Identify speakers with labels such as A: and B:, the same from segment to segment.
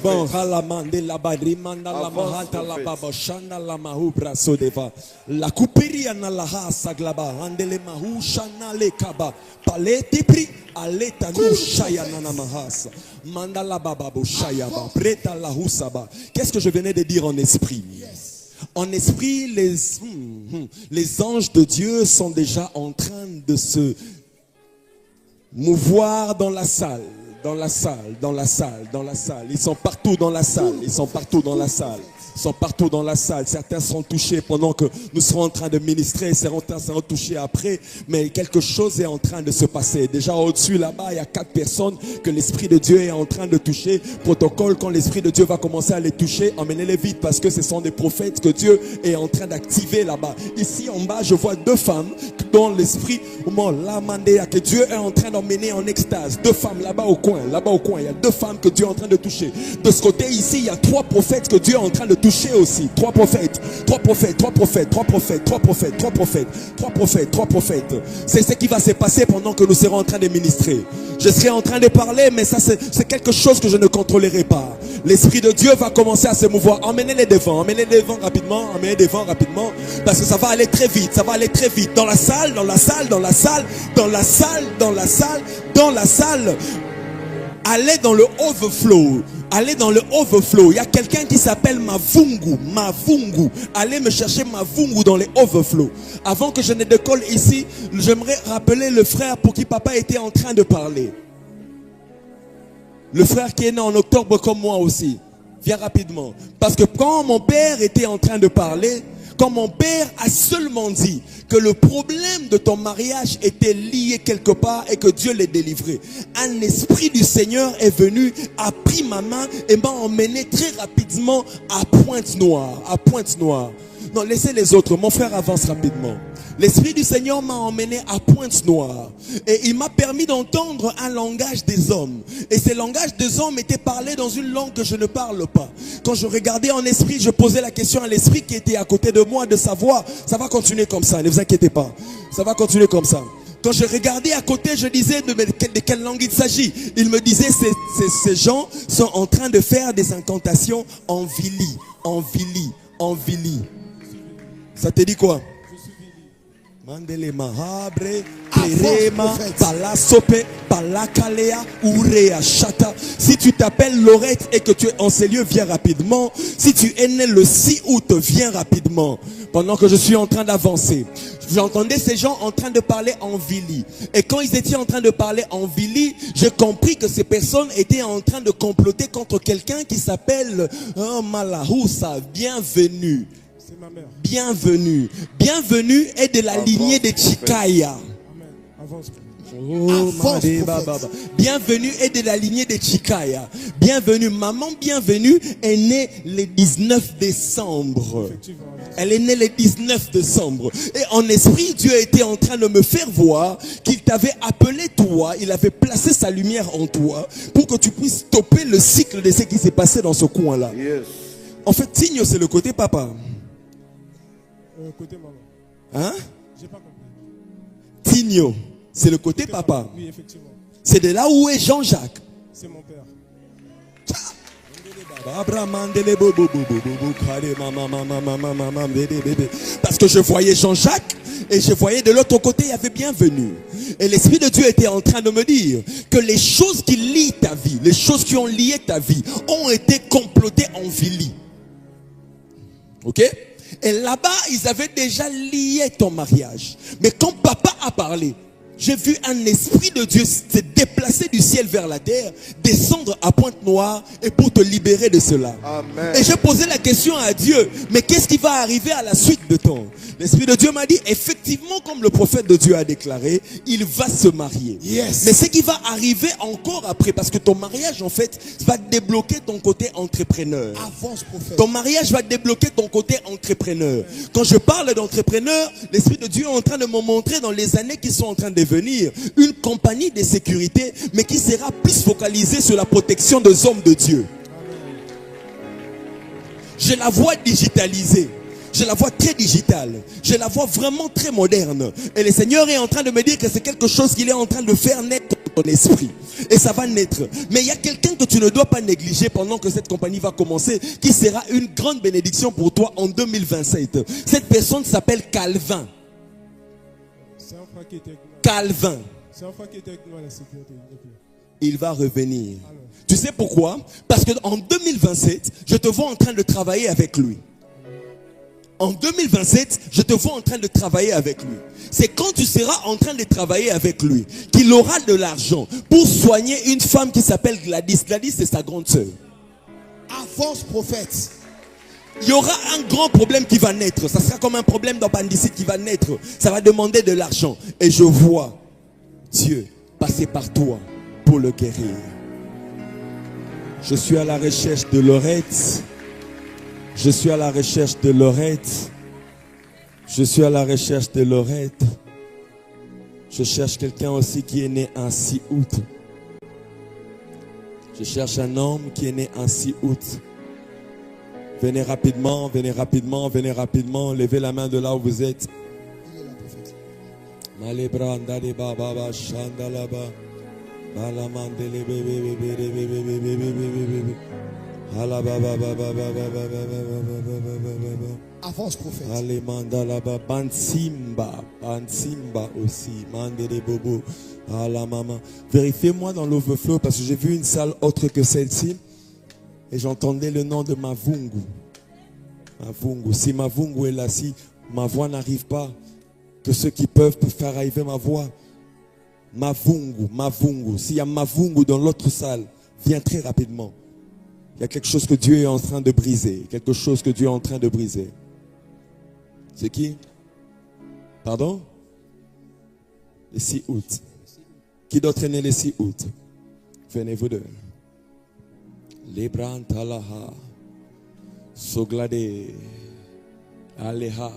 A: Bon, halamande la badrimanda la mahanta la baboshanda la mahubra sodeva. La couperia na la hasa glaba, andele mahushana le kaba. Paleti pri aleta no shaya nana mahasa. Mandala baba boshayaba, preta la husaba. Qu'est-ce que je venais de dire en esprit? En esprit, les anges de Dieu sont déjà en train de se mouvoir dans la salle. Dans la salle, dans la salle, dans la salle. Ils sont partout dans la salle. Ils sont partout dans la salle. Ils sont partout dans la salle. Certains seront touchés pendant que nous serons en train de ministrer. Certains seront touchés après. Mais quelque chose est en train de se passer. Déjà au-dessus là-bas, il y a 4 personnes que l'Esprit de Dieu est en train de toucher. Protocole, quand l'Esprit de Dieu va commencer à les toucher, emmenez-les vite parce que ce sont des prophètes que Dieu est en train d'activer là-bas. Ici en bas, je vois 2 femmes dont l'Esprit, que Dieu est en train d'emmener en extase. 2 femmes là-bas au coin. Là-bas au coin, il y a 2 femmes que Dieu est en train de toucher. De ce côté ici, il y a 3 prophètes que Dieu est en train de toucher aussi. 3 prophètes, 3 prophètes, 3 prophètes, 3 prophètes, 3 prophètes, 3 prophètes, 3 prophètes, 3 prophètes. C'est ce qui va se passer pendant que nous serons en train de ministrer. Je serai en train de parler, mais ça c'est quelque chose que je ne contrôlerai pas. L'Esprit de Dieu va commencer à se mouvoir. Emmenez-les devant rapidement, emmenez-les devant rapidement, parce que ça va aller très vite, ça va aller très vite. Dans la salle, dans la salle, dans la salle, dans la salle, dans la salle, dans la salle. Allez dans le overflow. Allez dans le overflow. Il y a quelqu'un qui s'appelle Mavungu. Mavungu. Allez me chercher Mavungu dans les overflow. Avant que je ne décolle ici, j'aimerais rappeler le frère pour qui papa était en train de parler. Le frère qui est né en octobre comme moi aussi. Viens rapidement. Parce que quand mon père était en train de parler, quand mon père a seulement dit que le problème de ton mariage était lié quelque part et que Dieu l'ait délivré, un esprit du Seigneur est venu, a pris ma main et m'a emmené très rapidement à Pointe-Noire. À Pointe-Noire. Non, laissez les autres. Mon frère avance rapidement. L'Esprit du Seigneur m'a emmené à Pointe-Noire et il m'a permis d'entendre un langage des hommes. Et ces langages des hommes étaient parlés dans une langue que je ne parle pas. Quand je regardais en esprit, je posais la question à l'esprit qui était à côté de moi de savoir, ça va continuer comme ça, ne vous inquiétez pas. Ça va continuer comme ça. Quand je regardais à côté, je disais de quelle langue il s'agit. Il me disait, ces gens sont en train de faire des incantations en Vili, en Vili, en Vili. Ça te dit quoi? Mandele mahabre, perema, palasope, palakalea, urea, chata. Si tu t'appelles Laurette et que tu es en ces lieux, viens rapidement. Si tu es né le 6 août, viens rapidement. Pendant que je suis en train d'avancer, j'entendais ces gens en train de parler en Vili. Et quand ils étaient en train de parler en Vili, j'ai compris que ces personnes étaient en train de comploter contre quelqu'un qui s'appelle Malahoussa. Bienvenue.
B: C'est ma mère.
A: Bienvenue. Bienvenue est de la lignée de Chikaya.
B: Amen. Avance.
A: Bienvenue est de la lignée de Chikaya. Bienvenue. Maman Bienvenue est née le 19 décembre. Elle est née le 19 décembre. Et en esprit, Dieu était en train de me faire voir qu'il t'avait appelé toi. Il avait placé sa lumière en toi pour que tu puisses stopper le cycle de ce qui s'est passé dans ce coin-là.
C: Yes.
A: En fait, Tigno, c'est le côté papa.
B: Côté maman.
A: Hein?
B: J'ai pas compris.
A: Tigno, c'est le côté papa.
B: Oui, effectivement.
A: C'est de là où est Jean-Jacques.
B: C'est mon père.
A: Parce que je voyais Jean-Jacques et je voyais de l'autre côté, il y avait Bienvenue. Et l'Esprit de Dieu était en train de me dire que les choses qui lient ta vie, les choses qui ont lié ta vie, ont été complotées en Vili. Ok? Et là-bas, ils avaient déjà lié ton mariage. Mais quand papa a parlé, j'ai vu un esprit de Dieu se déplacer du ciel vers la terre, descendre à Pointe-Noire et pour te libérer de cela.
C: Amen.
A: Et j'ai posé la question à Dieu, mais qu'est-ce qui va arriver à la suite de ton? L'Esprit de Dieu m'a dit, effectivement, comme le prophète de Dieu a déclaré, il va se marier.
C: Yes.
A: Mais ce qui va arriver encore après, parce que ton mariage, en fait, va débloquer ton côté entrepreneur.
C: Avance, prophète.
A: Ton mariage va débloquer ton côté entrepreneur. Quand je parle d'entrepreneur, l'Esprit de Dieu est en train de me montrer dans les années qui sont en train de venir une compagnie de sécurité, mais qui sera plus focalisée sur la protection des hommes de Dieu. Je la vois digitalisée. Je la vois très digitale. Je la vois vraiment très moderne. Et le Seigneur est en train de me dire que c'est quelque chose qu'il est en train de faire naître ton esprit. Et ça va naître. Mais il y a quelqu'un que tu ne dois pas négliger pendant que cette compagnie va commencer, qui sera une grande bénédiction pour toi en 2027. Cette personne s'appelle Calvin.
B: C'est un frère qui était avec nous.
A: Calvin.
B: C'est un frère qui était avec nous à la sécurité.
A: Il va revenir.
B: Alors.
A: Tu sais pourquoi? Parce qu'en 2027, je te vois en train de travailler avec lui. En 2027, je te vois en train de travailler avec lui. C'est quand tu seras en train de travailler avec lui qu'il aura de l'argent pour soigner une femme qui s'appelle Gladys. Gladys, c'est sa grande sœur.
C: Avance, prophète.
A: Il y aura un grand problème qui va naître. Ça sera comme un problème d'appendicite qui va naître. Ça va demander de l'argent. Et je vois Dieu passer par toi pour le guérir. Je suis à la recherche de Laurette. Je suis à la recherche de Laurette. Je suis à la recherche de Laurette. Je cherche quelqu'un aussi qui est né un 6 août. Je cherche un homme qui est né un 6 août. Venez rapidement, venez rapidement, venez rapidement. Levez la main de là où vous êtes.
C: Il est là, prophète.
A: Malebranda de baba shandalaba. Balamandele bebe bebe bebe bebe bebe. Ala baba baba baba baba.
C: Avance, prophète.
A: Allez, mandalaba, Bansimba aussi, mandele bobo, à la maman. Vérifiez-moi dans l'overflow parce que j'ai vu une salle autre que celle-ci et j'entendais le nom de Mavungu. Mavungu. Si Mavungu est là, si ma voix n'arrive pas, que ceux qui peuvent faire arriver ma voix. Mavungu. S'il y a Mavungu dans l'autre salle, viens très rapidement. Il y a quelque chose que Dieu est en train de briser. Quelque chose que Dieu est en train de briser. C'est qui? Pardon? Le 6 août. Qui d'autre est né le 6 août? Venez vous deux. Lebran Talaha. Soglade. Aleha.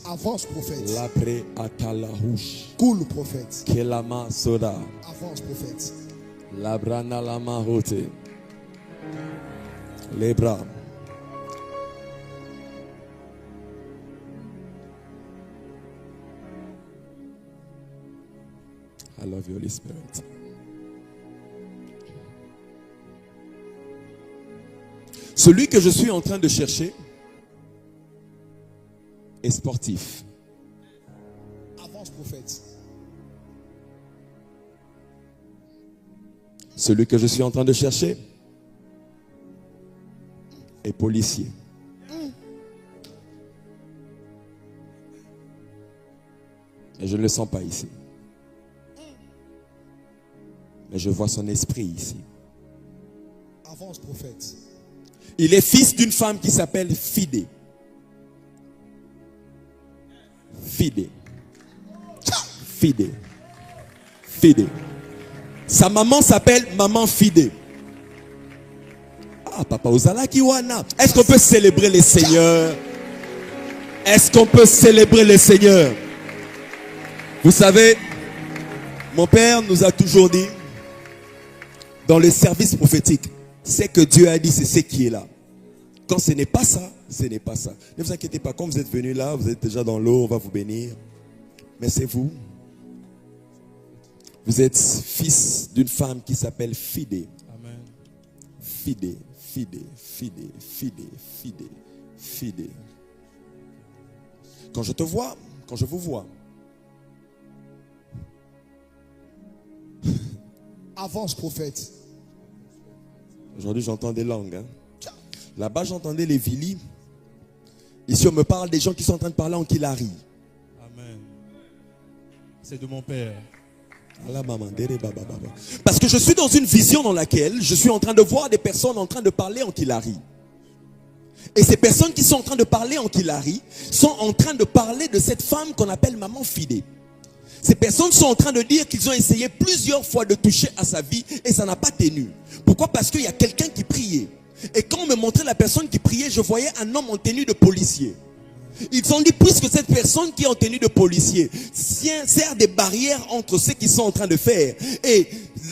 C: Avance, prophète.
A: Labre Atalahush.
C: Cool, prophète.
A: Kelama Soda.
C: Avance, prophète.
A: Labrana Lama Rote. Lebra. I love you, Holy Spirit. Celui que je suis en train de chercher est sportif.
C: Avance, prophète.
A: Celui que je suis en train de chercher est policier. Et je ne le sens pas ici. Mais je vois son esprit ici.
C: Avance, prophète.
A: Il est fils d'une femme qui s'appelle Fidé. Fidé. Fidé. Fidé. Sa maman s'appelle Maman Fidé. Ah, Papa Ozala Kiwana. Est-ce qu'on peut célébrer les seigneurs? Est-ce qu'on peut célébrer les seigneurs? Vous savez, mon père nous a toujours dit, dans le service prophétique, c'est que Dieu a dit, c'est ce qui est là. Quand ce n'est pas ça, ce n'est pas ça. Ne vous inquiétez pas, quand vous êtes venu là, vous êtes déjà dans l'eau, on va vous bénir. Mais c'est vous. Vous êtes fils d'une femme qui s'appelle Fidé.
B: Amen.
A: Fidé, Fidé, Fidé, Fidé, Fidé, Fidé. Quand je te vois, quand je vous vois,
C: Avance, prophète.
A: aujourd'hui j'entends des langues. Hein. Là-bas j'entendais les Vili. Ici on me parle des gens qui sont en train de parler en Kilari.
B: Amen. C'est de mon père.
A: Parce que je suis dans une vision dans laquelle je suis en train de voir des personnes en train de parler en Kilari. Et ces personnes qui sont en train de parler en Kilari sont en train de parler de cette femme qu'on appelle Maman Fidé. Ces personnes sont en train de dire qu'ils ont essayé plusieurs fois de toucher à sa vie et ça n'a pas tenu. Pourquoi? Parce qu'il y a quelqu'un qui priait. Et quand on me montrait la personne qui priait, je voyais un homme en tenue de policier. Ils ont dit, puisque cette personne qui est en tenue de policier sert des barrières entre ceux qui sont en train de faire et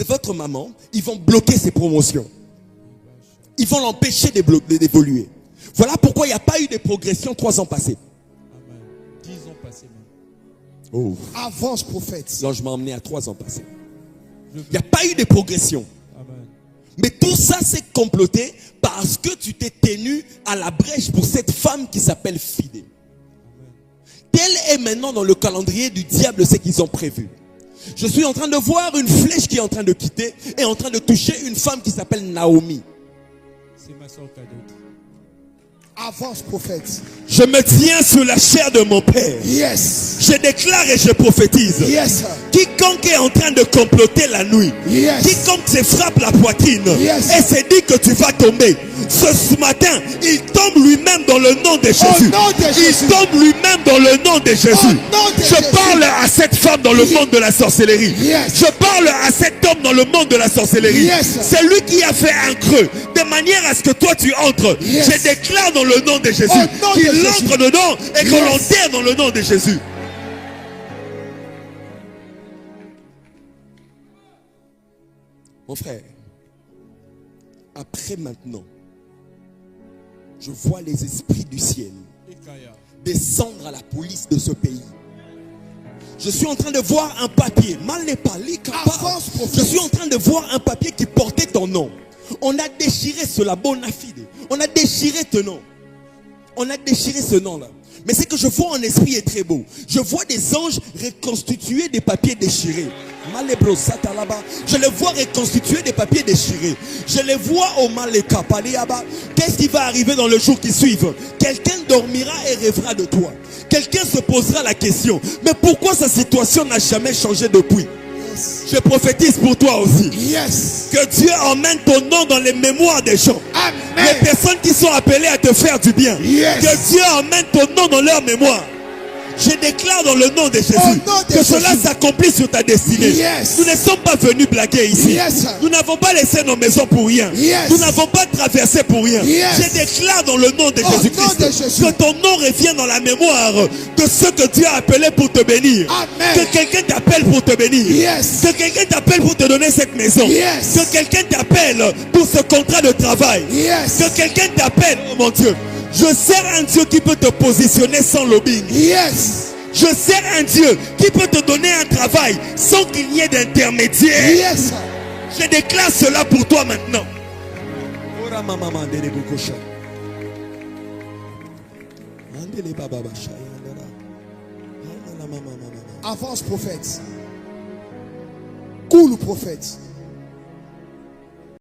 A: votre maman, ils vont bloquer ses promotions. Ils vont l'empêcher d'évoluer. Voilà pourquoi il n'y a pas eu de progression 3 ans passés.
B: Amen. 10 ans passés même.
A: Oh.
C: Avance, prophète.
A: Là, je m'ai emmené à 3 ans passés. Il n'y a pas eu de progression.
B: Amen.
A: Mais tout ça s'est comploté parce que tu t'es tenu à la brèche pour cette femme qui s'appelle Fidé. Tel est maintenant dans le calendrier du diable ce qu'ils ont prévu. Je suis en train de voir une flèche qui est en train de quitter et en train de toucher une femme qui s'appelle Naomi.
B: C'est ma soeur cadeau.
C: Avance, prophète.
A: Je me tiens sur la chair de mon père.
C: Yes.
A: Je déclare et je prophétise.
C: Yes.
A: Quiconque est en train de comploter la nuit,
C: Yes.
A: quiconque se frappe la poitrine
C: Yes.
A: et se dit que tu vas tomber, ce matin, il tombe lui-même dans le nom de Jésus.
C: nom de Jésus.
A: Il tombe lui-même dans le nom de Jésus.
C: nom de
A: Je
C: Jésus.
A: parle à cette femme dans le monde de la sorcellerie.
C: Yes.
A: Je parle à cet homme dans le monde de la sorcellerie.
C: Yes.
A: C'est lui qui a fait un creux de manière à ce que toi tu entres.
C: Yes.
A: Je déclare dans le nom de Jésus
C: nom de
A: qu'il
C: Jésus.
A: entre dedans et qu'on
C: Yes.
A: l'enterre dans le nom de Jésus. Mon frère, après maintenant, je vois les esprits du ciel
B: Ikaya.
A: descendre à la police de ce pays. Je suis en train de voir un papier.
C: Avance, prophète.
A: Je suis en train de voir un papier qui portait ton nom. On a déchiré cela, bona fide. On a déchiré ton nom. On a déchiré ce nom-là. Mais ce que je vois en esprit est très beau. Je vois des anges reconstituer des papiers déchirés. Malebro sata là-bas. Je les vois reconstituer des papiers déchirés. Je les vois au Maleka Paliaba. Qu'est-ce qui va arriver dans le jour qui suit? Quelqu'un dormira et rêvera de toi. Quelqu'un se posera la question. Mais pourquoi sa situation n'a jamais changé depuis?
C: Yes.
A: Je prophétise pour toi aussi.
C: Yes.
A: Que Dieu emmène ton nom dans les mémoires des gens. Les
C: Amen.
A: personnes qui sont appelées à te faire du bien.
C: Yes.
A: Que Dieu emmène ton nom dans leur mémoire. Je déclare dans le nom de Jésus
C: Au nom de
A: que cela
C: Jésus.
A: s'accomplisse sur ta destinée.
C: Yes.
A: Nous ne sommes pas venus blaguer ici.
C: Yes.
A: Nous n'avons pas laissé nos maisons pour rien.
C: Yes.
A: Nous n'avons pas traversé pour rien.
C: Yes.
A: Je déclare dans le nom de
C: Au
A: Jésus-Christ
C: nom de Jésus.
A: que ton nom revienne dans la mémoire de ceux que Dieu a appelés pour te bénir.
C: Amen.
A: Que quelqu'un t'appelle pour te bénir.
C: Yes.
A: Que quelqu'un t'appelle pour te donner cette maison.
C: Yes.
A: Que quelqu'un t'appelle pour ce contrat de travail.
C: Yes.
A: Que quelqu'un t'appelle, oh mon Dieu. Je sers un Dieu qui peut te positionner sans lobbying.
C: Yes.
A: Je sers un Dieu qui peut te donner un travail sans qu'il y ait d'intermédiaire.
C: Yes.
A: Je déclare cela pour toi maintenant.
C: Avance, prophète. Coule, prophète.